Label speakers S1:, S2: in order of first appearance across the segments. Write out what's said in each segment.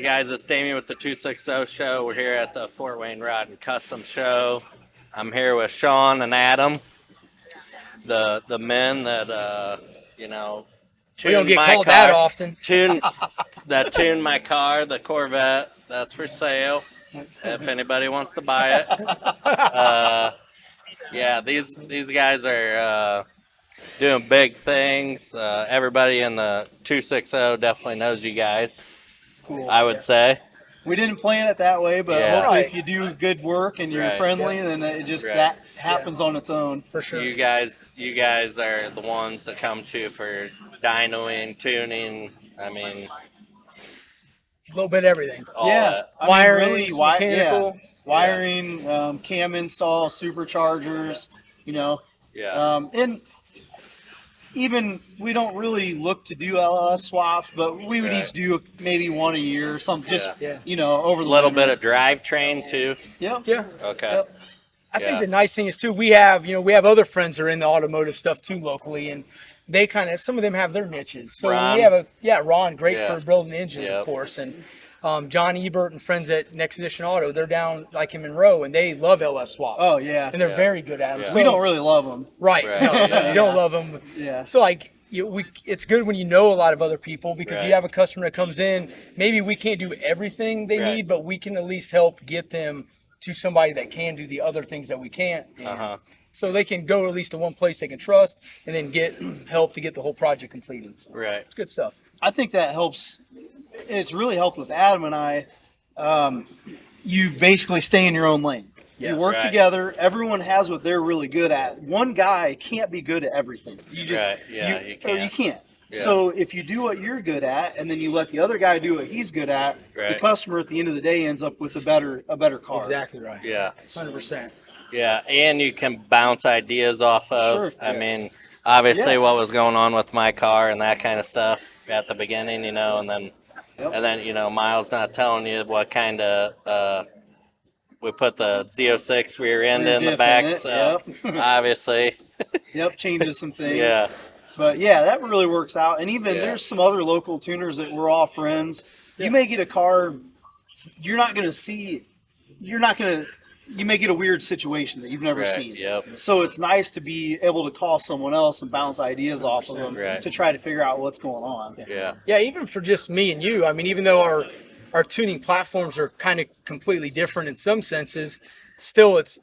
S1: guys, it's Damien with the 260 Show. We're here at the Fort Wayne Rod and Custom Show. I'm here with Shawn and Adam, the men that we
S2: don't get called that often.
S1: Tune my car, the Corvette. That's for sale. If anybody wants to buy it. Yeah, these guys are doing big things. Everybody in the 260 definitely knows you guys.
S3: It's cool.
S1: I would say.
S3: We didn't plan it that way, but
S1: Yeah.
S3: hopefully if you do good work and you're
S1: Right.
S3: friendly, then it just
S1: Right.
S3: that happens on its own.
S2: For sure.
S1: You guys are the ones that come to for dynoing, tuning. I mean,
S2: A little bit of everything.
S1: all
S3: Yeah.
S1: that.
S3: I mean,
S2: Wiring,
S3: really,
S2: mechanical.
S3: wiring, cam install, superchargers,
S1: Yeah.
S3: and even we don't really look to do LS swaps, but we would
S1: Right.
S3: each do maybe one a year or something, just,
S2: Yeah.
S3: over
S1: A
S3: the
S1: little
S3: winter.
S1: bit of drivetrain too.
S3: Yep.
S2: Yeah.
S1: Okay.
S3: Yep.
S2: I
S1: Yeah.
S2: think the nice thing is too, we have other friends that are in the automotive stuff too locally, and they some of them have their niches. So
S1: Ron.
S2: we have Ron, great
S1: Yeah.
S2: for building engines,
S1: Yep.
S2: of course, and John Ebert and friends at Next Edition Auto, they're down like in Monroe, and they love LS swaps.
S3: Oh, yeah.
S2: And they're
S1: Yeah.
S2: very good at them.
S1: Yeah.
S2: So,
S3: We don't really love them.
S2: right.
S1: Right.
S2: No,
S1: Yeah.
S2: you don't love them.
S3: Yeah.
S2: So it's good when you know a lot of other people, because
S1: Right.
S2: you have a customer that comes in. Maybe we can't do everything they
S1: Right.
S2: need, but we can at least help get them to somebody that can do the other things that we can't. And
S1: Uh-huh.
S2: So they can go at least to one place they can trust, and then get help to get the whole project completed. So
S1: Right.
S2: it's good stuff.
S3: I think that helps. It's really helped with Adam and I. You basically stay in your own lane. You
S2: Yes.
S3: work
S1: Right.
S3: together. Everyone has what they're really good at. One guy can't be good at everything. You just
S1: Right. Yeah, you
S3: or
S1: can't.
S3: you can't.
S1: Yeah.
S3: So if you do what you're good at, and then you let the other guy do what he's good at, the
S1: Right.
S3: customer at the end of the day ends up with a better car.
S2: Exactly right.
S1: Yeah.
S2: 100%.
S1: Yeah, and you can bounce ideas off of.
S3: Sure.
S1: I mean, obviously,
S3: Yeah.
S1: what was going on with my car and that kind of stuff at the beginning, and then,
S3: Yep.
S1: Miles not telling you what kind of. We put the Z06 rear end
S3: Rear
S1: in the
S3: diff
S1: back,
S3: in it,
S1: so obviously,
S3: Yep, changes some things.
S1: yeah,
S3: But yeah, that really works out. And even
S1: Yeah.
S3: there's some other local tuners that we're all friends. You may get a car, you may get a weird situation that you've never
S1: right,
S3: seen.
S1: yep,
S3: So it's nice to be able to call someone else and bounce ideas off of them
S1: Right.
S3: to try to figure out what's going on.
S1: yeah,
S2: Yeah, even for just me and you. I mean, even though our tuning platforms are kind of completely different in some senses, still it's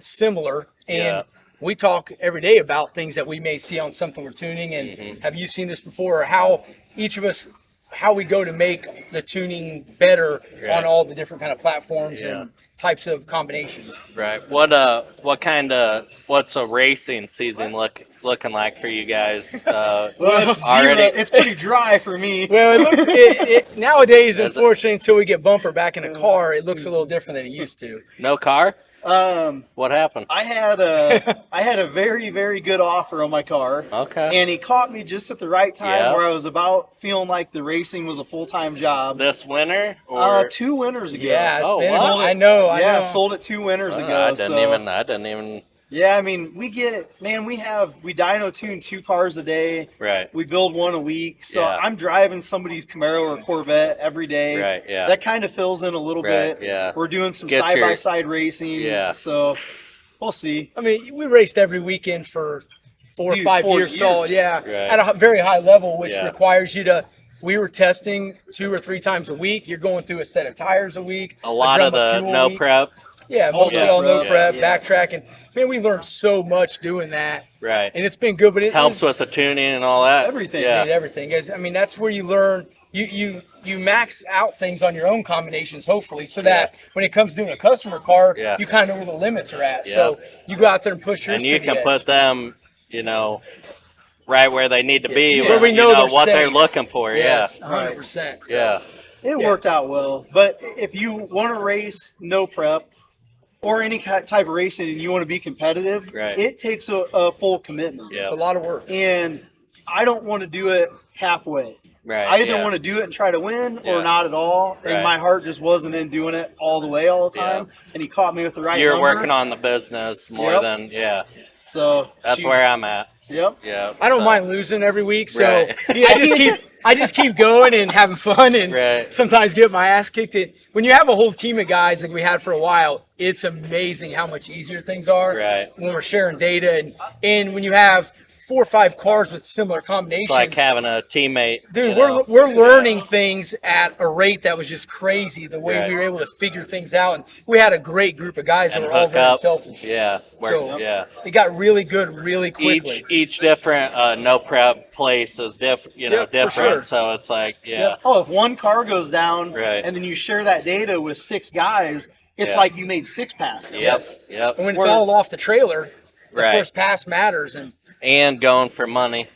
S2: similar. And
S1: Yeah.
S2: we talk every day about things that we may see on something we're tuning. And
S1: Mm-hmm.
S2: have you seen this before? Or how each of us, how we go to make the tuning better
S1: Right.
S2: on all the different kind of platforms
S1: Yeah.
S2: and types of combinations.
S1: right. What's a racing season looking like for you guys?
S3: Well, it's
S1: Already-
S3: zero. It's pretty dry for me.
S2: Well, nowadays,
S1: Is it?
S2: unfortunately, until we get Bumper back in a car, it looks a little different than it used to.
S1: No car? What happened?
S3: I had a very, very good offer on my car.
S1: Okay.
S3: And he caught me just at the right time
S1: Yeah.
S3: where I was about feeling like the racing was a full-time job.
S1: This winter? Or
S3: 2 winters ago.
S2: Yeah, it's
S1: Oh,
S2: been.
S1: what?
S2: I know.
S3: Yeah, sold it 2 winters ago.
S1: I didn't
S3: so,
S1: even.
S3: Yeah, I mean, we dyno tune 2 cars a day.
S1: Right.
S3: We build 1 a week. So
S1: Yeah.
S3: I'm driving somebody's Camaro or Corvette every day.
S1: Right, yeah.
S3: That kind of fills in a little
S1: Right,
S3: bit.
S1: yeah.
S3: We're doing some
S1: Get your-
S3: side-by-side racing.
S1: Yeah.
S3: So we'll see.
S2: I mean, we raced every weekend for 4 or
S3: Dude,
S2: 5
S3: 4
S2: years solid,
S3: years.
S2: yeah,
S1: Right.
S2: at a very high level, which
S1: Yeah.
S2: requires you to. We were testing 2 or 3 times a week. You're going through a set of tires a week.
S1: A lot
S2: drum
S1: of the
S2: fuel a
S1: no
S2: week.
S1: prep.
S2: Yeah, mostly
S3: yeah,
S2: all no
S3: bro.
S2: prep,
S3: Yeah.
S2: backtracking. Man, we learned so much doing that,
S1: Right.
S2: and it's been good. But it
S1: Helps
S2: is-
S1: with the tuning and all that.
S3: Everything,
S1: Yeah.
S2: Dude, everything. Guys, I mean, that's where you learn. You max out things on your own combinations, hopefully, so that when it comes to doing a customer car,
S1: Yeah.
S2: you kind of know where the limits are at.
S1: Yeah.
S2: So you go out there and push yours
S1: And you
S2: to
S1: can
S2: the
S1: put
S2: edge.
S1: them, right where they need to be,
S2: Where we know they're
S1: what they're
S2: safe.
S1: looking for.
S2: Yes,
S1: Yeah.
S2: 100%.
S1: Yeah.
S3: It worked out well. But if you want to race no prep or any type of racing and you want to be competitive,
S1: Right.
S3: it takes a full commitment.
S1: Yeah.
S2: It's a lot of work.
S3: And I don't want to do it halfway.
S1: Right.
S3: I either
S1: yeah.
S3: want to do it and try to win
S1: Yeah.
S3: or not at all.
S1: Right.
S3: And my heart just wasn't in doing it all the way all the time. And he caught me with the right
S1: You're
S3: number.
S1: working on the business more
S3: Yep.
S1: than, yeah.
S3: So
S1: That's
S3: shoot.
S1: where I'm at.
S3: Yep.
S1: Yeah.
S2: I don't
S1: so-
S2: mind losing every week, so
S1: Right.
S2: I just keep I just keep going and having fun, and
S1: Right.
S2: sometimes get my ass kicked. In when you have a whole team of guys like we had for a while, it's amazing how much easier things are
S1: Right.
S2: when we're sharing data, and when you have 4 or 5 cars with similar combinations.
S1: It's like having a teammate.
S2: Dude,
S1: you know?
S2: we're learning things at a rate that was just crazy. The way
S1: Right.
S2: we were able to figure things out, and we had a great group of guys that
S1: And
S2: were all
S1: hook
S2: very
S1: up.
S2: selfish.
S1: Yeah.
S2: So
S1: Yeah.
S2: it got really good really quickly.
S1: Each different no prep place is different.
S2: Yep, for
S1: different.
S2: sure.
S1: So it's like yeah.
S3: Oh, if one car goes down,
S1: Right.
S3: and then you share that data with 6 guys, it's
S1: Yeah.
S3: like you made 6 passes.
S1: Yep. Yep.
S2: And when it's all off the trailer, the
S1: Right.
S2: first pass matters, and
S1: And going for money.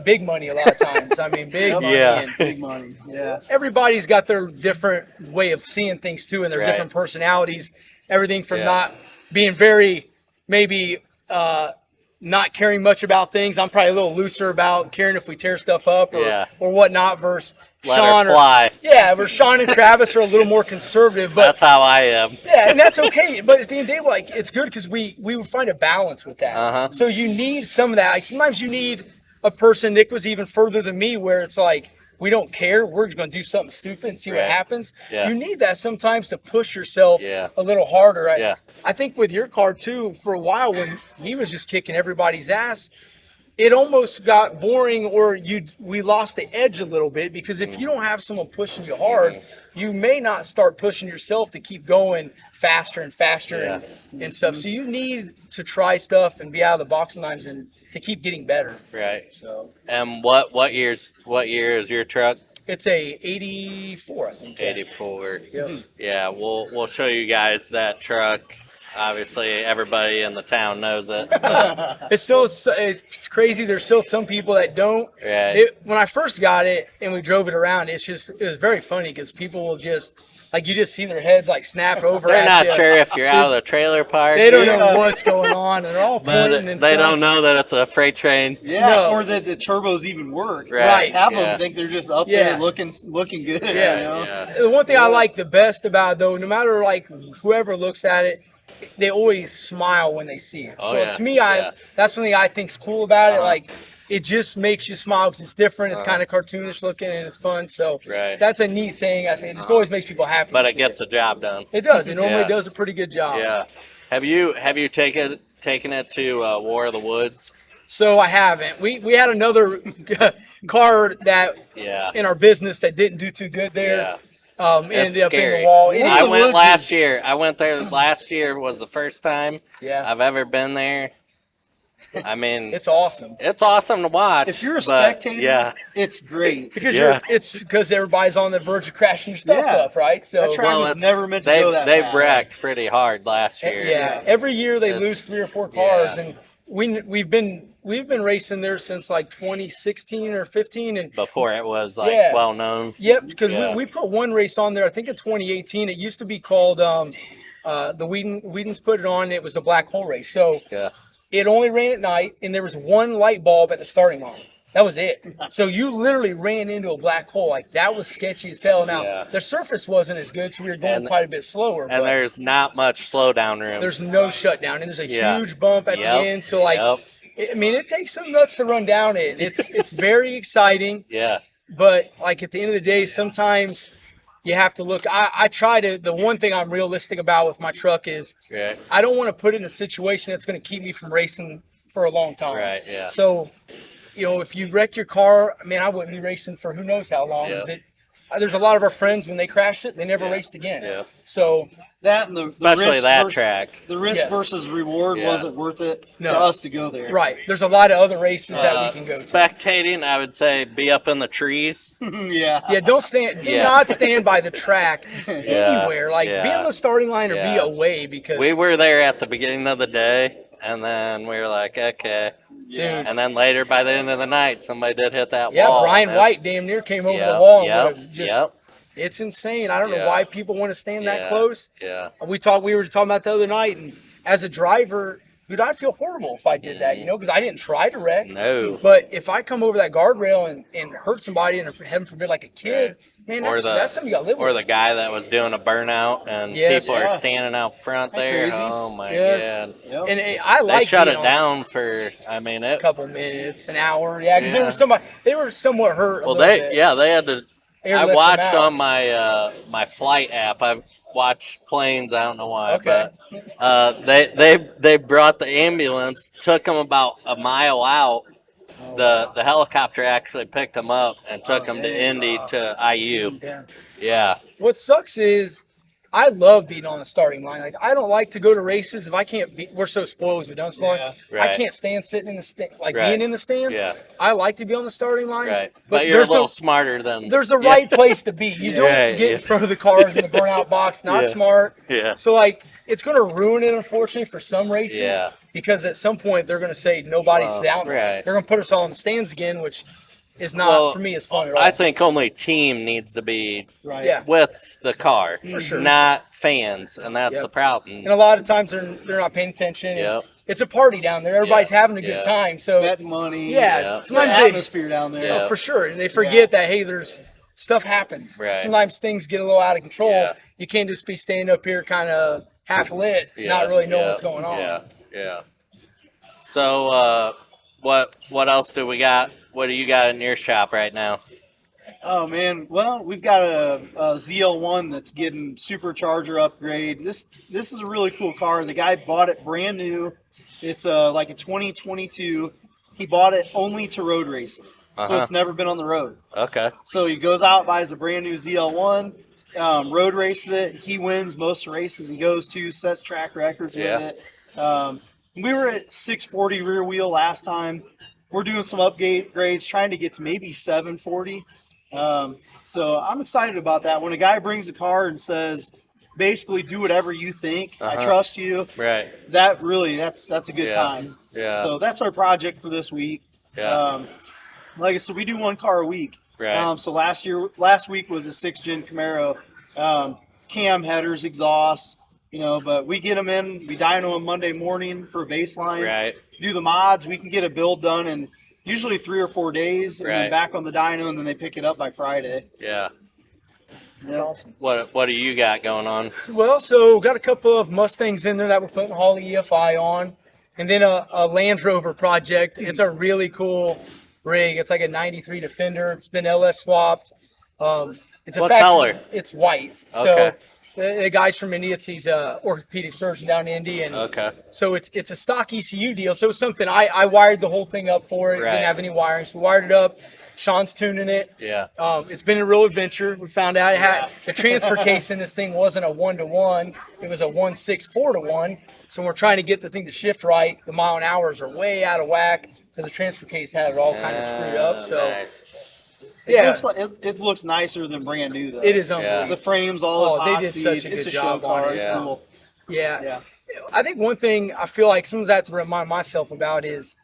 S2: big money a lot of times. I mean, big money.
S1: Yeah.
S2: And
S3: Big money. Yeah.
S2: everybody's got their different way of seeing things too, and their
S1: Right.
S2: different personalities. Everything from
S1: Yeah.
S2: not being very maybe not caring much about things. I'm probably a little looser about caring if we tear stuff up or,
S1: Yeah.
S2: or whatnot. Versus
S1: Let her
S2: Shawn
S1: fly.
S2: versus Shawn and Travis are a little more conservative, but
S1: That's how I am.
S2: yeah, and that's okay. But at the end of the day, like it's good because we would find a balance with that.
S1: Uh-huh.
S2: So you need some of that. Like sometimes you need a person. Nick was even further than me, where it's like we don't care. We're just going to do something stupid and see what
S1: Right.
S2: happens.
S1: Yeah.
S2: You need that sometimes to push yourself
S1: Yeah.
S2: a little harder.
S1: Yeah.
S2: I think with your car too, for a while when he was just kicking everybody's ass, it almost got boring, or we lost the edge a little bit, because if you don't have someone pushing you hard, you may not start pushing yourself to keep going faster and faster and stuff. So you need to try stuff and be out of the box sometimes and to keep getting better.
S1: Right.
S2: So
S1: And what year is your truck?
S2: it's a 84, I think.
S1: 84.
S2: Yeah.
S1: Yeah, we'll show you guys that truck. Obviously, everybody in the town knows it. But,
S2: It's crazy. There's still some people that don't.
S1: Right.
S2: When I first got it and we drove it around, it was very funny because people will just like you just see their heads like snap over.
S1: they're
S2: at
S1: not
S2: you.
S1: sure if you're out of the trailer park.
S2: They don't know what's going on, and they're all
S1: But
S2: pointing and
S1: they
S2: stuff.
S1: don't know that it's a freight train.
S3: Yeah.
S2: No.
S3: Or that the turbos even work.
S1: Right.
S3: Half of
S1: Yeah.
S3: them think they're just up
S2: Yeah.
S3: there looking good.
S2: Yeah.
S3: You know?
S1: Yeah.
S2: The one thing I like the best about it, though, no matter like whoever looks at it, they always smile when they see it.
S1: Oh,
S2: So
S1: yeah.
S2: to me,
S1: Yeah.
S2: that's one thing I think's cool about it.
S1: Uh-huh.
S2: Like it just makes you smile because it's different. It's kind of cartoonish looking and it's fun. So
S1: Right.
S2: that's a neat thing. I think it just always makes people happy.
S1: But
S2: to
S1: it
S2: see
S1: gets the job done.
S2: It does. It normally
S1: Yeah.
S2: does a pretty good job.
S1: Yeah. Have you taken it to War of the Woods?
S2: So I haven't. We had another car that
S1: Yeah.
S2: in our business that didn't do too good there.
S1: Yeah.
S2: Ended
S1: It's
S2: up in
S1: scary.
S2: the wall.
S1: I
S3: the
S1: went
S3: Woods
S1: last
S3: is-
S1: year. I went there last year. Was the first time
S2: Yeah.
S1: I've ever been there. I mean,
S2: It's awesome.
S1: it's awesome to watch.
S3: If you're a
S1: but,
S3: spectator,
S1: yeah.
S3: it's great.
S2: Because
S1: Yeah.
S2: it's because everybody's on the verge of crashing your stuff
S3: Yeah.
S2: up, right? So
S3: That track was
S1: it's-
S3: never meant to
S1: they've,
S3: go that
S1: They've
S3: fast.
S1: wrecked pretty hard last year.
S2: yeah, every year they
S1: It's-
S2: lose 3 or 4 cars,
S1: yeah.
S2: and we've been racing there since like 2016 or 15, and
S1: Before it was like
S2: Yeah.
S1: well known.
S2: yep, because
S1: Yeah.
S2: we put one race on there. I think in 2018, it used to be called the Whedon's put it on. It was the Black Hole Race, so
S1: Yeah.
S2: it only ran at night, and there was one light bulb at the starting line. That was it. So you literally ran into a black hole. Like that was sketchy as hell. Now
S1: Yeah.
S2: the surface wasn't as good, so we were going
S1: And-
S2: quite a bit slower.
S1: And
S2: but
S1: there's not much slowdown room.
S2: there's no shutdown, and there's a
S1: Yeah.
S2: huge bump at
S1: Yep.
S2: the end. So like,
S1: Yep.
S2: I mean, it takes some nuts to run down it. It's very exciting,
S1: Yeah.
S2: but like at the end of the day, sometimes you have to look. I try to. The one thing I'm realistic about with my truck is
S1: Right.
S2: I don't want to put it in a situation that's going to keep me from racing for a long time.
S1: Right, yeah.
S2: So, if you wreck your car, I mean, I wouldn't be racing for who knows how long.
S1: Yeah.
S2: Is it? There's a lot of our friends when they crashed it, they never
S1: Yeah.
S2: raced again.
S1: Yeah.
S2: So
S3: That and the
S1: Especially
S3: risk
S1: that
S3: ver-
S1: track.
S3: The risk
S2: Yes.
S3: versus reward
S1: Yeah.
S3: wasn't worth it
S2: No.
S3: to us to go there.
S2: right, there's a lot of other races that we can go to.
S1: Spectating, I would say be up in the trees.
S3: Yeah.
S2: Yeah, don't stand. Do
S1: Yeah.
S2: not stand by the track anywhere. Like be
S1: yeah.
S2: on the starting line or be
S1: Yeah.
S2: away because
S1: We were there at the beginning of the day, and then we were like, okay.
S2: dude.
S1: And then later, by the end of the night, somebody did hit that
S2: Yeah,
S1: wall.
S2: Brian
S1: and
S2: White damn near came over
S1: Yep,
S2: the wall. And
S1: yep,
S2: would've just,
S1: yep,
S2: It's insane. I don't know
S1: Yeah.
S2: why people want to stand that
S1: Yeah.
S2: close.
S1: yeah.
S2: We were talking about the other night, and as a driver, dude, I'd feel horrible if I did that, because I didn't try to wreck.
S1: No.
S2: But if I come over that guardrail and hurt somebody, and heaven forbid, like a kid, Man,
S1: or
S2: that's something you got to live
S1: or
S2: with.
S1: the guy that was doing a burnout and
S2: Yes.
S1: people are
S3: Yeah.
S1: standing out front
S3: Ain't
S1: there.
S3: crazy.
S1: Oh my
S2: Yes.
S1: god!
S3: Yep.
S2: And I
S1: They
S2: like
S1: shut
S2: being
S1: it
S2: on
S1: down for. I mean,
S2: a
S1: it.
S2: couple minutes, an hour. Yeah, because there
S1: Yeah.
S2: was somebody. They were somewhat hurt a
S1: Well,
S2: little bit.
S1: they had to. I
S2: Airlift them
S1: watched
S2: out.
S1: on my my flight app. I've watched planes. I don't know why,
S2: Okay.
S1: but they brought the ambulance, took them about a mile out. The helicopter actually picked them up and took them to Indy to IU.
S2: Yeah.
S1: Yeah,
S2: What sucks is I love being on the starting line. Like I don't like to go to races if I can't be. We're so spoiled as we've done so long.
S3: Yeah.
S2: I
S1: Right.
S2: can't stand sitting in the
S1: Right.
S2: being in the stands.
S1: Yeah.
S2: I like to be on the starting line.
S1: right.
S2: But
S1: But you're a
S2: there's
S1: little
S2: no
S1: smarter than.
S2: there's a
S1: Yeah.
S2: right place to be. You don't
S1: Right,
S2: get
S1: yeah.
S2: in front of the cars in the burnout box. Not
S1: Yeah.
S2: smart.
S1: Yeah.
S2: So like it's going to ruin it unfortunately for some races.
S1: Yeah.
S2: Because at some point they're going to say nobody's
S1: Well,
S2: down there.
S1: right.
S2: They're going to put us all in the stands again, which is not
S1: Well,
S2: for me as fun at all.
S1: I think only team needs to be
S3: Right.
S2: Yeah.
S1: with the car,
S2: For sure.
S1: not fans, and that's
S2: Yep.
S1: the problem.
S2: And a lot of times they're not paying attention. and
S1: Yep.
S2: It's a party down there. Everybody's
S1: Yeah.
S2: having a good
S1: Yeah.
S2: time. So
S3: Betting money.
S2: yeah,
S1: Yeah.
S2: sometimes
S3: The
S2: they,
S3: atmosphere down there.
S1: Yeah.
S2: for sure, and they forget that hey, there's stuff happens.
S1: Right.
S2: Sometimes things get a little out of control.
S1: Yeah.
S2: You can't just be standing up here kind of half lit,
S1: Yeah,
S2: not really know
S1: yeah,
S2: what's going on.
S1: Yeah, yeah. So, what else do we got? What do you got in your shop right now?
S3: Oh man, well we've got a ZL1 that's getting supercharger upgrade. This is a really cool car. The guy bought it brand new. It's like a 2022. He bought it only to road racing, so
S1: Uh-huh.
S3: it's never been on the road.
S1: Okay.
S3: So he goes out, buys a brand new ZL1, road races it. He wins most races he goes to, sets track records
S1: Yeah.
S3: with it. We were at 640 rear wheel last time. We're doing some upgrades, trying to get to maybe 740. So I'm excited about that. When a guy brings a car and says, basically, do whatever you think, I
S1: Uh-huh.
S3: trust you.
S1: Right.
S3: That really, that's a good
S1: Yeah.
S3: time.
S1: Yeah.
S3: So that's our project for this week.
S1: Yeah.
S3: Like I said, we do one car a week.
S1: Right.
S3: So last week was a 6th-gen Camaro, cam headers, exhaust, but we get them in, we dyno them Monday morning for a baseline.
S1: Right.
S3: Do the mods, we can get a build done in usually 3 or 4 days, and
S1: Right.
S3: then back on the dyno, and then they pick it up by Friday.
S1: Yeah.
S2: That's awesome.
S1: What do you got going on?
S2: Well, so got a couple of Mustangs in there that we're putting Holly EFI on, and then a Land Rover project. It's a really cool rig. It's like a '93 Defender. It's been LS swapped. It's a
S1: What
S2: factory-
S1: color?
S2: It's white.
S1: Okay.
S2: So the guy's from Indy. He's a orthopedic surgeon down in Indy, and
S1: Okay.
S2: so it's a stock ECU deal. So it's something I wired the whole thing up for it.
S1: Right.
S2: Didn't have any wiring, so we wired it up. Sean's tuning it.
S1: Yeah.
S2: It's been a real adventure. We found out it had the transfer case in this thing wasn't a 1-to-1; it was a 1.64-to-1. So when we're trying to get the thing to shift right, the mile an hours are way out of whack because the transfer case had it all kind of screwed up. So
S1: Nice.
S2: yeah,
S3: It looks nicer than brand new, though.
S2: it is unbelievable.
S3: The frames all
S2: Oh, they
S3: epoxied.
S2: did such a
S3: It's
S2: good
S3: a show
S2: job on
S3: car.
S2: it.
S3: It's
S1: Yeah.
S3: cool.
S2: Yeah.
S3: Yeah.
S2: I think one thing I feel like sometimes I have to remind myself about is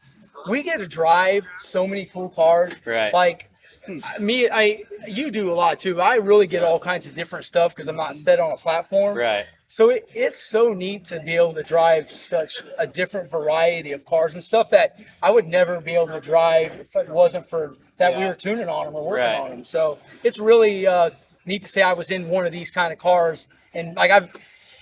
S2: we get to drive so many cool cars.
S1: Right.
S2: Like you do a lot too. I really get all kinds of different stuff because I'm not set on a platform.
S1: Right.
S2: So it's so neat to be able to drive such a different variety of cars and stuff that I would never be able to drive if it wasn't for that we
S3: Yeah.
S2: were tuning on them or working
S1: Right.
S2: on them. So it's really neat to say I was in one of these kind of cars, and like I've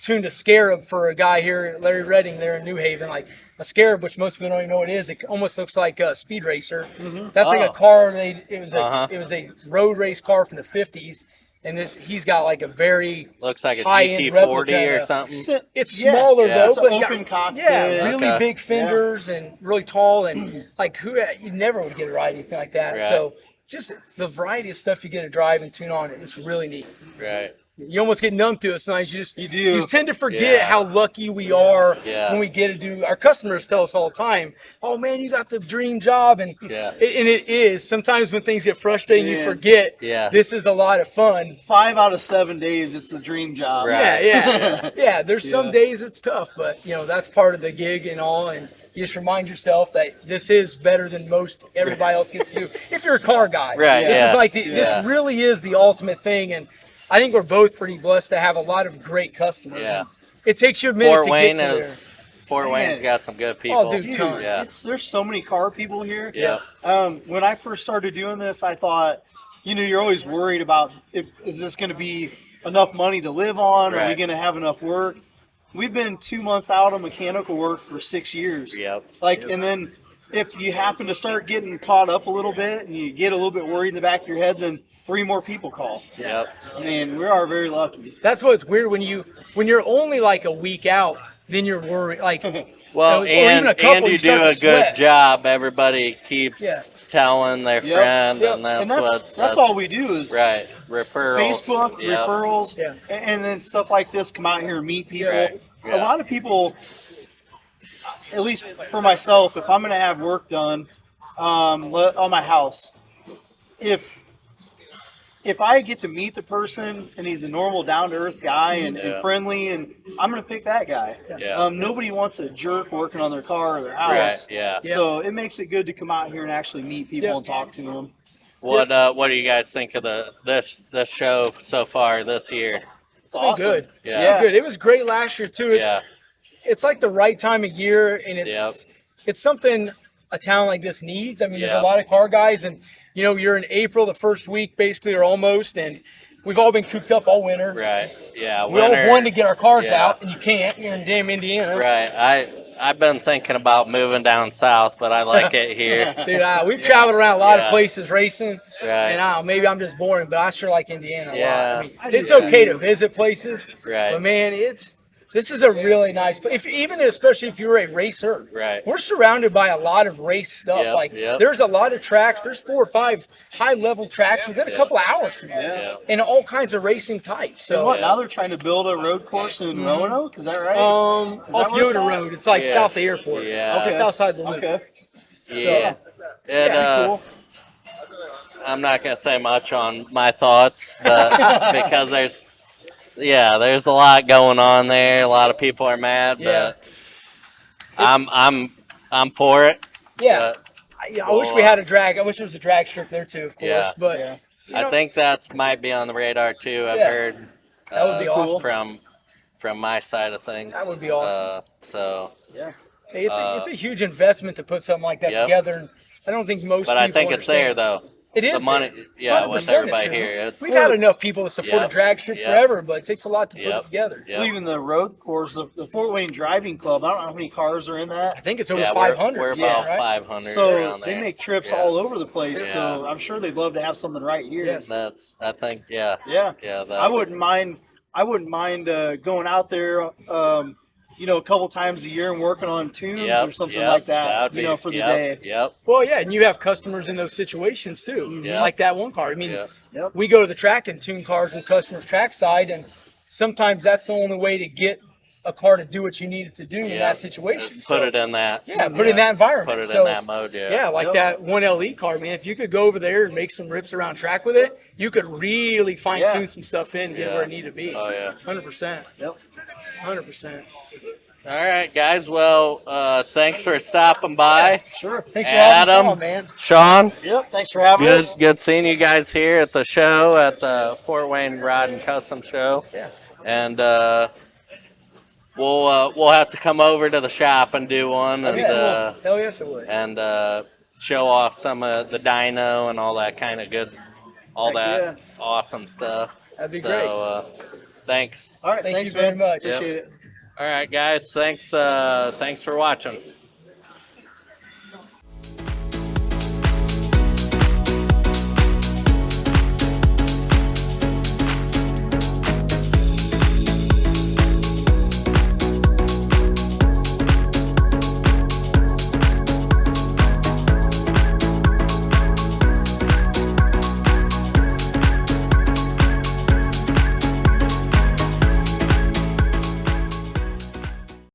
S2: tuned a Scarab for a guy here, Larry Redding, there in New Haven. Like a Scarab, which most people don't even know what it is. It almost looks like a Speed Racer. That's like
S1: Oh.
S2: a car. It
S1: Uh-huh.
S2: was a road race car from the '50s, and he's got like a very
S1: Looks like a
S2: high-end
S1: GT40 or
S2: replica.
S1: something.
S2: It's
S3: Yeah.
S2: smaller
S1: Yeah.
S2: though,
S3: It's an
S2: but
S3: open
S2: got,
S3: cockpit.
S2: yeah, really
S1: Okay.
S2: big fenders and really tall, and like you never would get to ride anything like that.
S1: Right.
S2: So just the variety of stuff you get to drive and tune on it's really neat.
S1: Right.
S2: You almost get numb to it sometimes. You
S3: do.
S2: You just tend to forget
S1: Yeah.
S2: how lucky we are
S1: Yeah.
S2: when we get to do. Our customers tell us all the time, "Oh man, you got the dream job," and
S1: Yeah.
S2: and it is. Sometimes when things get frustrating, you
S3: Man.
S2: forget.
S1: Yeah.
S2: This is a lot of fun.
S3: 5 out of 7 days, it's a dream job.
S1: Right.
S2: Yeah. There's some
S3: Yeah.
S2: days it's tough, but that's part of the gig and all. And you just remind yourself that this is better than most everybody else gets to do. If you're a car guy,
S1: Right,
S2: This
S1: yeah.
S2: is like
S1: Yeah.
S2: this really is the ultimate thing, and I think we're both pretty blessed to have a lot of great customers.
S1: Yeah.
S2: And it takes you a minute
S1: Fort
S2: to
S1: Wayne
S2: get to
S1: is Fort
S3: Man.
S1: Wayne's got some good people.
S2: Oh, dude,
S3: Dude,
S2: tons.
S3: there's so many car people here.
S1: Yeah.
S3: When I first started doing this, I thought, you're always worried about is this going to be enough money to live on? Are we
S1: Right.
S3: going to have enough work? We've been 2 months out of mechanical work for 6 years.
S1: Yep.
S3: And then if you happen to start getting caught up a little bit and you get a little bit worried in the back of your head, then 3 more people call.
S1: Yep.
S3: I mean, we are very lucky.
S2: That's what's weird when you're only like a week out, then you're worried. Like,
S1: Well,
S2: or even a couple,
S1: and you do
S2: start to
S1: a good
S2: sweat.
S1: job. Everybody keeps
S2: Yeah.
S1: telling their
S3: Yep.
S1: friend,
S2: Yep.
S1: and that's,
S3: And
S1: what
S3: that's all we do is
S1: right. Referrals.
S3: Facebook
S1: Yep.
S3: referrals,
S2: Yeah.
S3: and then stuff like this. Come out here and meet people.
S1: Right.
S3: A
S1: Yeah.
S3: lot of people, at least for myself, if I'm going to have work done on my house, if I get to meet the person and he's a normal, down to earth guy and
S1: Yeah.
S3: friendly, and I'm going to pick that guy.
S1: Yeah.
S3: Nobody wants a jerk working on their car or their
S1: Right.
S3: house.
S1: Yeah.
S3: So it makes it good to come out here and actually meet people
S2: Yeah.
S3: and talk to them.
S1: What do you guys think of this show so far this year?
S3: It's
S2: been
S3: awesome.
S2: good.
S1: Yeah.
S2: Good. It was great last year too. It's like the right time of year, and it's something a town like this needs. I mean, there's a lot of car guys, and you're in April, the first week basically, or almost, and we've all been cooped up all winter.
S1: Right. Yeah.
S2: We all wanted to get our cars
S1: Yeah.
S2: out, and you can't. You're in damn Indiana.
S1: Right. I've been thinking about moving down south, but I like it here.
S2: Dude, we've traveled around a lot of
S1: Yeah.
S2: places racing,
S1: Right.
S2: and maybe I'm just boring, but I sure like Indiana a
S1: Yeah.
S2: lot. I mean,
S3: I do
S2: it's
S3: too.
S2: okay to visit places,
S1: Right.
S2: but man, this is a really nice place. Especially if you're a racer,
S1: Right.
S2: We're surrounded by a lot of race stuff.
S1: Yep.
S2: There's a lot of tracks. There's 4 or 5 high level tracks within a couple of hours from us,
S1: Yeah.
S2: and all kinds of racing types.
S3: So
S2: So,
S3: what? Now they're trying to build a road course in Roanoke. Is that right? Is that
S2: off
S3: where it's
S2: Yoda
S3: at?
S2: Road, it's like
S1: Yeah.
S2: south of the airport.
S1: Yeah.
S2: Just outside the loop.
S3: Okay.
S1: Yeah. It,
S2: Yeah,
S3: Cool.
S1: I'm not gonna say much on my thoughts, but because there's a lot going on there. A lot of people are mad,
S2: Yeah.
S1: but I'm for it.
S2: Yeah.
S1: But
S2: I wish we had a drag. I wish there was a drag strip there too, of course.
S1: Yeah.
S2: But
S3: Yeah.
S1: I think that might be on the radar too. I've
S2: Yeah.
S1: heard
S2: That would be awesome.
S1: from my side of things.
S2: That would be awesome.
S1: So,
S2: hey, it's a huge investment to put something like that
S1: Yep.
S2: together. And I don't think most
S1: but
S2: people
S1: I think it's there
S2: understand.
S1: though.
S2: It is
S1: the money,
S2: there.
S1: yeah, with
S2: 100%
S1: everybody
S2: it's there.
S1: here. It's
S2: We've had enough people to support
S1: Yep.
S2: a drag strip
S1: Yep.
S2: forever, but it takes a lot to put
S1: Yep.
S2: it together.
S1: Yep.
S3: Even the road course, the Fort Wayne Driving Club. I don't know how many cars are in that.
S2: I think it's over
S1: Yeah,
S2: 500.
S1: we're
S2: yeah,
S1: about
S2: right?
S1: 500
S3: So
S1: around there.
S3: they make trips
S1: Yeah.
S3: all over the place.
S1: Yeah.
S3: So I'm sure they'd love to have something right here.
S2: Yes.
S1: I think, yeah.
S3: Yeah.
S1: Yeah,
S3: I wouldn't mind. Going out there, a couple times a year and working on tunes
S1: Yep,
S3: or something
S1: yep,
S3: like that.
S1: that'd be-
S3: For the
S1: yep,
S3: day.
S1: Yep.
S2: Well, yeah, and you have customers in those situations too.
S1: Yeah.
S2: Like that one car. I mean,
S1: Yeah.
S3: Yep.
S2: we go to the track and tune cars from customers' track side, and sometimes that's the only way to get a car to do what you need it to do in
S1: Yeah.
S2: that situation.
S1: Put
S2: So,
S1: it in that.
S2: yeah, put it in that environment.
S1: Put it
S2: So
S1: in that mode, yeah.
S2: Yeah, like
S3: Yep.
S2: that one LE car, man. If you could go over there and make some rips around track with it, you could really fine tune
S3: Yeah.
S2: some stuff in, get
S1: Yeah.
S2: where it needed to be.
S1: Oh, yeah.
S2: 100%.
S3: Yep.
S2: 100%.
S1: All right, guys. Well, thanks for stopping by.
S3: Sure.
S2: Thanks for having us
S1: Adam,
S2: on, man.
S1: Sean,
S3: Yep. Thanks for having
S1: good,
S3: us.
S1: good seeing you guys here at the show, at the Fort Wayne Rod and Custom Show.
S2: Yeah.
S1: And we'll have to come over to the shop and do one, and
S2: Yeah, hell yes, it would.
S1: show off some of the dyno and all that kind of good, all
S2: Heck
S1: that
S2: yeah.
S1: awesome stuff.
S2: That'd be
S1: so, thanks.
S3: All right.
S2: Thank
S3: thanks,
S2: you very
S3: man.
S2: much.
S3: Appreciate it.
S1: All right, guys. Thanks for watching.